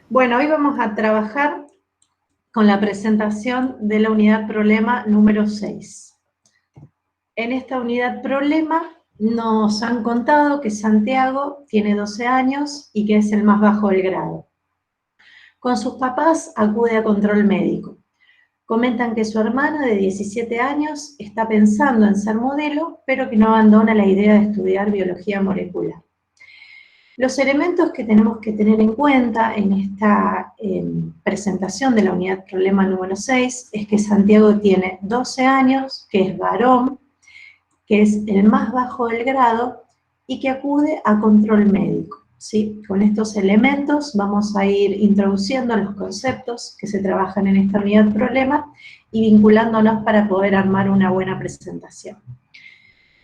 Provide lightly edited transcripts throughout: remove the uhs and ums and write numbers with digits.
Bueno, hoy vamos a trabajar con la presentación de la unidad problema número 6. En esta unidad problema nos han contado que Santiago tiene 12 años y que es el más bajo del grado. Con sus papás acude a control médico. Comentan que su hermana de 17 años está pensando en ser modelo, pero que no abandona la idea de estudiar biología molecular. Los elementos que tenemos que tener en cuenta en esta presentación de la unidad problema número 6 es que Santiago tiene 12 años, que es varón, que es el más bajo del grado y que acude a control médico. ¿Sí? Con estos elementos vamos a ir introduciendo los conceptos que se trabajan en esta unidad problema y vinculándonos para poder armar una buena presentación.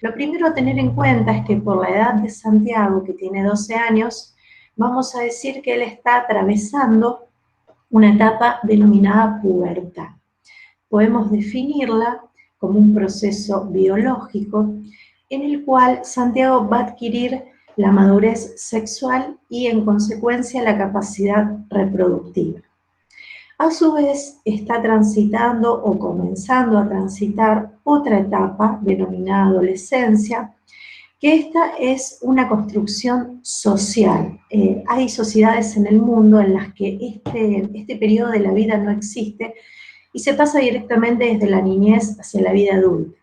Lo primero a tener en cuenta es que por la edad de Santiago, que tiene 12 años, vamos a decir que él está atravesando una etapa denominada pubertad. Podemos definirla como un proceso biológico en el cual Santiago va a adquirir la madurez sexual y en consecuencia la capacidad reproductiva. A su vez, está transitando o comenzando a transitar otra etapa denominada adolescencia, que esta es una construcción social. Hay sociedades en el mundo en las que este periodo de la vida no existe y se pasa directamente desde la niñez hacia la vida adulta.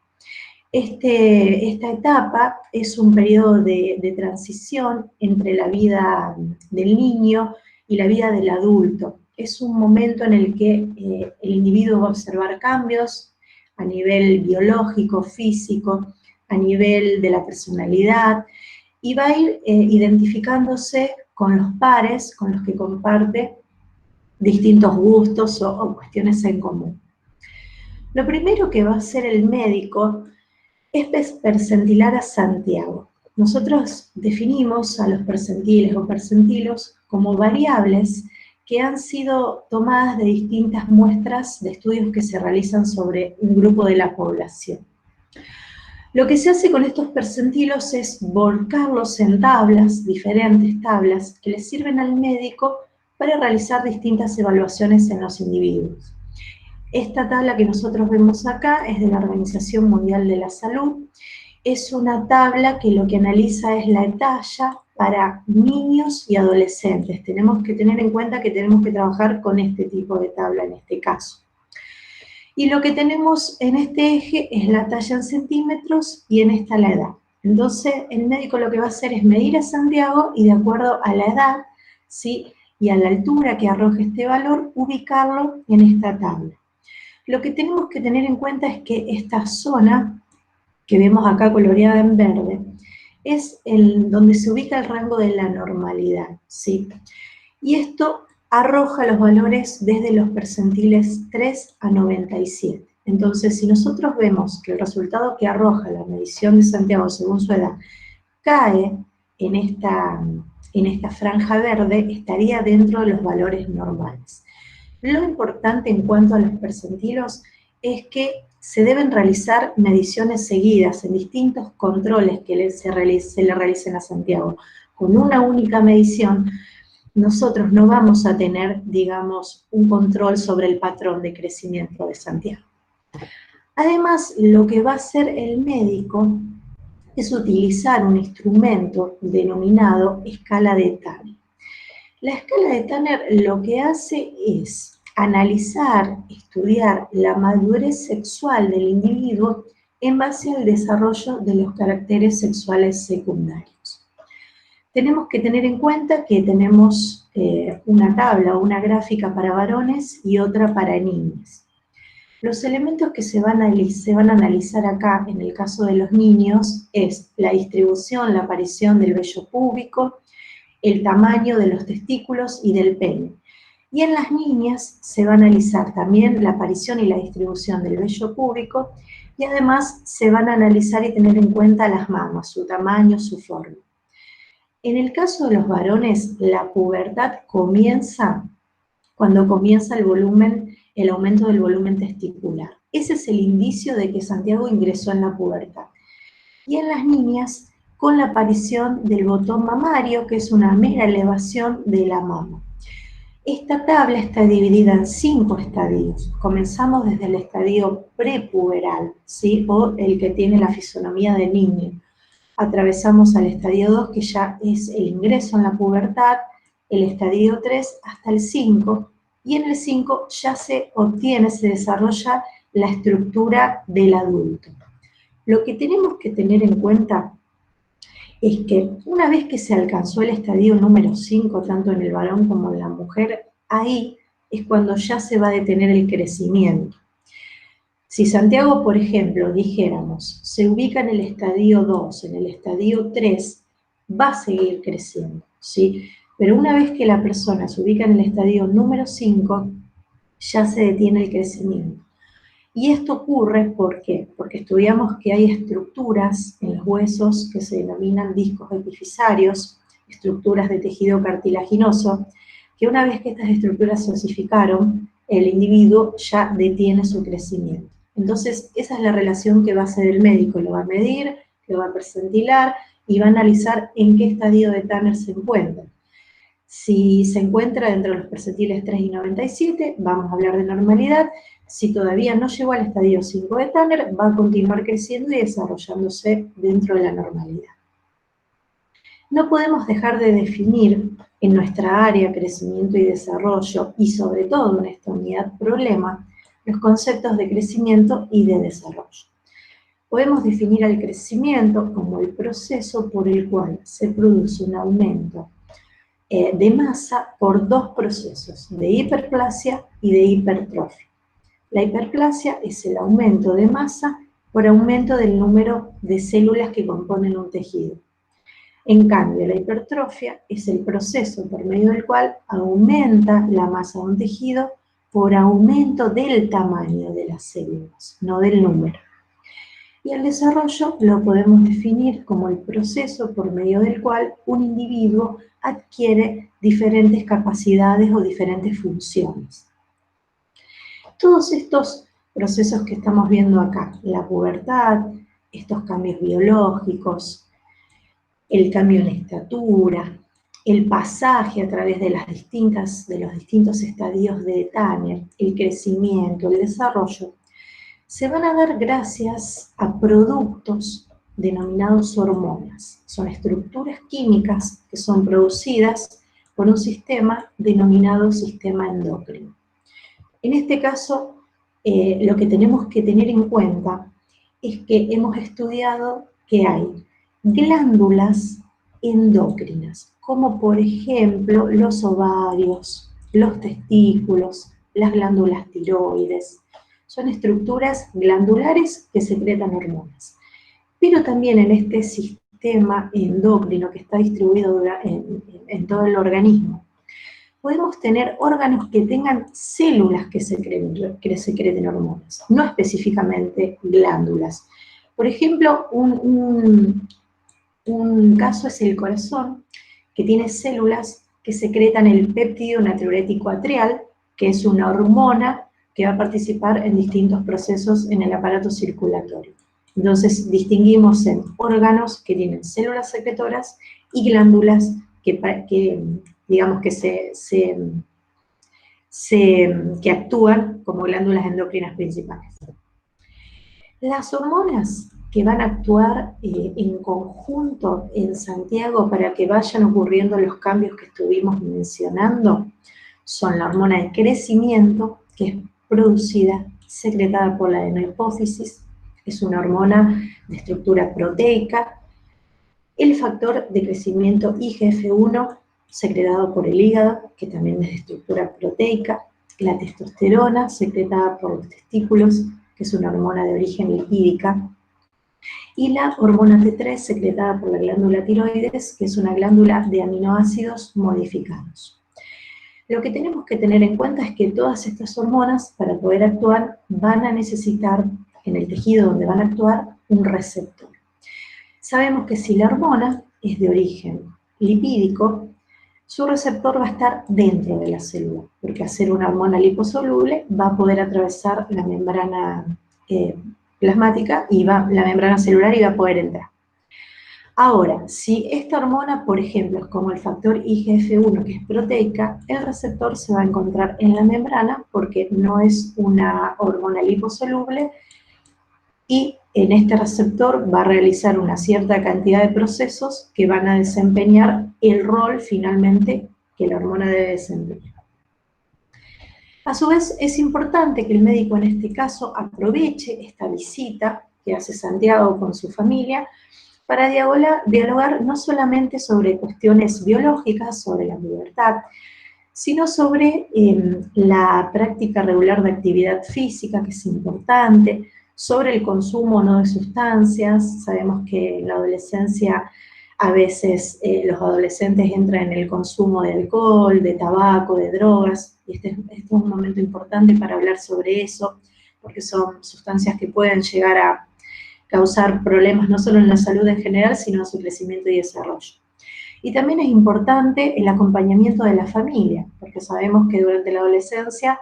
Esta etapa es un periodo de transición entre la vida del niño y la vida del adulto. Es un momento en el que el individuo va a observar cambios a nivel biológico, físico, a nivel de la personalidad, y va a ir identificándose con los pares con los que comparte distintos gustos o cuestiones en común. Lo primero que va a hacer el médico es percentilar a Santiago. Nosotros definimos a los percentiles o percentilos como variables que han sido tomadas de distintas muestras de estudios que se realizan sobre un grupo de la población. Lo que se hace con estos percentilos es volcarlos en tablas, diferentes tablas, que le sirven al médico para realizar distintas evaluaciones en los individuos. Esta tabla que nosotros vemos acá es de la Organización Mundial de la Salud. Es una tabla que lo que analiza es la talla para niños y adolescentes. Tenemos que tener en cuenta que tenemos que trabajar con este tipo de tabla en este caso. Y lo que tenemos en este eje es la talla en centímetros y en esta la edad. Entonces el médico lo que va a hacer es medir a Santiago y de acuerdo a la edad, ¿sí?, y a la altura que arroje este valor, ubicarlo en esta tabla. Lo que tenemos que tener en cuenta es que esta zona, que vemos acá coloreada en verde, es donde se ubica el rango de la normalidad, ¿sí? Y esto arroja los valores desde los percentiles 3 a 97. Entonces, si nosotros vemos que el resultado que arroja la medición de Santiago según su edad cae en esta franja verde, estaría dentro de los valores normales. Lo importante en cuanto a los percentilos es que se deben realizar mediciones seguidas en distintos controles que se le realicen a Santiago. Con una única medición, nosotros no vamos a tener, digamos, un control sobre el patrón de crecimiento de Santiago. Además, lo que va a hacer el médico es utilizar un instrumento denominado escala de Tanner. La escala de Tanner lo que hace es analizar, estudiar la madurez sexual del individuo en base al desarrollo de los caracteres sexuales secundarios. Tenemos que tener en cuenta que tenemos una tabla o una gráfica para varones y otra para niñas. Los elementos que se van a analizar acá, en el caso de los niños, es la distribución, la aparición del vello púbico, el tamaño de los testículos y del pene. Y en las niñas se va a analizar también la aparición y la distribución del vello púbico, y además se van a analizar y tener en cuenta las mamas, su tamaño, su forma. En el caso de los varones, la pubertad comienza cuando comienza el aumento del volumen testicular. Ese es el indicio de que Santiago ingresó en la pubertad. Y en las niñas, con la aparición del botón mamario, que es una mera elevación de la mama. Esta tabla está dividida en 5 estadios. Comenzamos desde el estadio prepuberal, ¿sí? O el que tiene la fisonomía de niño. Atravesamos al estadio 2, que ya es el ingreso en la pubertad, el estadio 3 hasta el 5, y en el 5 ya se obtiene, se desarrolla la estructura del adulto. Lo que tenemos que tener en cuenta es que una vez que se alcanzó el estadio número 5, tanto en el varón como en la mujer, ahí es cuando ya se va a detener el crecimiento. Si Santiago, por ejemplo, dijéramos, se ubica en el estadio 2, en el estadio 3, va a seguir creciendo, ¿sí? Pero una vez que la persona se ubica en el estadio número 5, ya se detiene el crecimiento. Y esto ocurre, ¿por qué? Porque estudiamos que hay estructuras en los huesos que se denominan discos epifisarios, estructuras de tejido cartilaginoso, que una vez que estas estructuras se osificaron, el individuo ya detiene su crecimiento. Entonces, esa es la relación que va a hacer el médico, lo va a medir, lo va a percentilar y va a analizar en qué estadio de Tanner se encuentra. Si se encuentra dentro de los percentiles 3 y 97, vamos a hablar de normalidad. Si todavía no llegó al estadio 5 de Tanner, va a continuar creciendo y desarrollándose dentro de la normalidad. No podemos dejar de definir en nuestra área crecimiento y desarrollo, y sobre todo en esta unidad problema, los conceptos de crecimiento y de desarrollo. Podemos definir al crecimiento como el proceso por el cual se produce un aumento de masa por dos procesos, de hiperplasia y de hipertrofia. La hiperplasia es el aumento de masa por aumento del número de células que componen un tejido. En cambio, la hipertrofia es el proceso por medio del cual aumenta la masa de un tejido por aumento del tamaño de las células, no del número. Y el desarrollo lo podemos definir como el proceso por medio del cual un individuo adquiere diferentes capacidades o diferentes funciones. Todos estos procesos que estamos viendo acá, la pubertad, estos cambios biológicos, el cambio en estatura, el pasaje a través de los distintos estadios de Tanner, el crecimiento, el desarrollo, se van a dar gracias a productos denominados hormonas. Son estructuras químicas que son producidas por un sistema denominado sistema endocrino. En este caso, lo que tenemos que tener en cuenta es que hemos estudiado que hay glándulas endocrinas, como por ejemplo los ovarios, los testículos, las glándulas tiroides. Son estructuras glandulares que secretan hormonas. Pero también en este sistema endocrino que está distribuido en todo el organismo, podemos tener órganos que tengan células que secreten hormonas, no específicamente glándulas. Por ejemplo, un caso es el corazón, que tiene células que secretan el péptido natriurético atrial, que es una hormona que va a participar en distintos procesos en el aparato circulatorio. Entonces, distinguimos en órganos que tienen células secretoras y glándulas que digamos que que actúan como glándulas endocrinas principales. Las hormonas que van a actuar en conjunto en Santiago para que vayan ocurriendo los cambios que estuvimos mencionando son la hormona de crecimiento, que es producida, secretada por la adenohipófisis, es una hormona de estructura proteica, el factor de crecimiento IGF-1, secretado por el hígado, que también es de estructura proteica, la testosterona, secretada por los testículos, que es una hormona de origen lipídica, y la hormona T3, secretada por la glándula tiroides, que es una glándula de aminoácidos modificados. Lo que tenemos que tener en cuenta es que todas estas hormonas, para poder actuar, van a necesitar, en el tejido donde van a actuar, un receptor. Sabemos que si la hormona es de origen lipídico, su receptor va a estar dentro de la célula, porque al ser una hormona liposoluble va a poder atravesar la membrana plasmática y la membrana celular y va a poder entrar. Ahora, si esta hormona, por ejemplo, es como el factor IGF-1, que es proteica, el receptor se va a encontrar en la membrana porque no es una hormona liposoluble y en este receptor va a realizar una cierta cantidad de procesos que van a desempeñar el rol finalmente que la hormona debe desempeñar. A su vez, es importante que el médico en este caso aproveche esta visita que hace Santiago con su familia para dialogar no solamente sobre cuestiones biológicas, sobre la pubertad, sino sobre la práctica regular de actividad física, que es importante, sobre el consumo o no de sustancias. Sabemos que en la adolescencia a veces los adolescentes entran en el consumo de alcohol, de tabaco, de drogas, y este es un momento importante para hablar sobre eso, porque son sustancias que pueden llegar a causar problemas no solo en la salud en general, sino en su crecimiento y desarrollo. Y también es importante el acompañamiento de la familia, porque sabemos que durante la adolescencia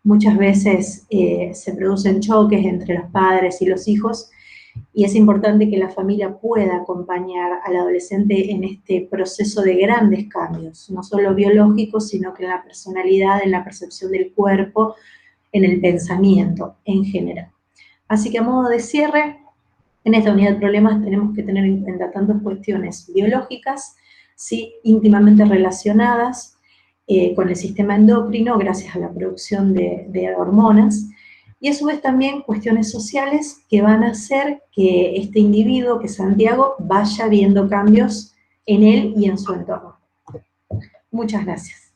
muchas veces se producen choques entre los padres y los hijos, y es importante que la familia pueda acompañar al adolescente en este proceso de grandes cambios, no solo biológicos, sino que en la personalidad, en la percepción del cuerpo, en el pensamiento en general. Así que a modo de cierre, en esta unidad de problemas tenemos que tener en cuenta tanto cuestiones biológicas, sí, íntimamente relacionadas con el sistema endocrino gracias a la producción de hormonas, y a su vez también cuestiones sociales que van a hacer que este individuo, que Santiago, vaya viendo cambios en él y en su entorno. Muchas gracias.